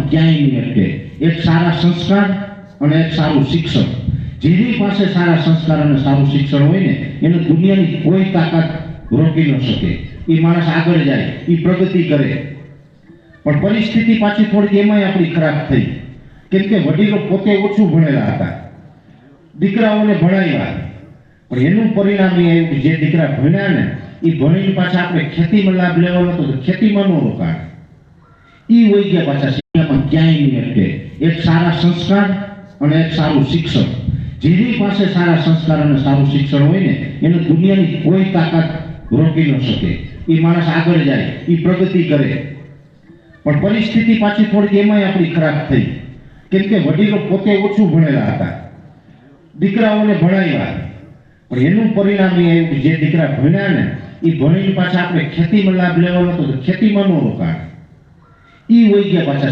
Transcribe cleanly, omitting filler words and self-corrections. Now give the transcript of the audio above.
ક્યાંય નહીં અટકે। એક સારા સંસ્કાર અને એક સારું શિક્ષણ, જેની પાસે સારા સંસ્કાર અને સારું શિક્ષણ હોય ને એને દુનિયાની કોઈ તાકાત રોકી ન શકે। એ માણસ આગળ જાય, એ પ્રગતિ કરે। પણ પરિસ્થિતિ પાછી થોડી એમાંય આપણી ખરાબ થઈ, કેમ કે વડીલો પોતે ઓછું ભણેલા હતા, દીકરાઓને ભણાવ્યા, પણ એનું પરિણામ એ આવ્યું કે જે દીકરા ભણ્યા ને એ ભણીને પાછા આપણે ખેતીમાં લાભ લેવાનો હતો તો ખેતીમાં ન રોકાણ, એ વહી ગયા પાછા શિક્ષામાં ક્યાંય નહીં અટકે। એક સારા સંસ્કાર અને એક સારું શિક્ષણ, જેની પાસે સારા સંસ્કાર અને સારું શિક્ષણ હોય ને એને દુનિયાની કોઈ તાકાત રોકી ન શકે। એ માણસ આગળ જાય, એ પ્રગતિ કરે। પણ પરિસ્થિતિ પાછી થોડી એમાંય આપણી ખરાબ થઈ, કેમ કે વડીલો પોતે ઓછું ભણેલા હતા, દીકરાઓને ભણાવ્યા, પણ એનું પરિણામ એ આવ્યું કે જે દીકરા ભણ્યા ને એ ભણીને પાછા આપણે ખેતીમાં લાભ લેવાનો હતો તો ખેતીમાં ન રોકાણ, એ વહી ગયા પાછા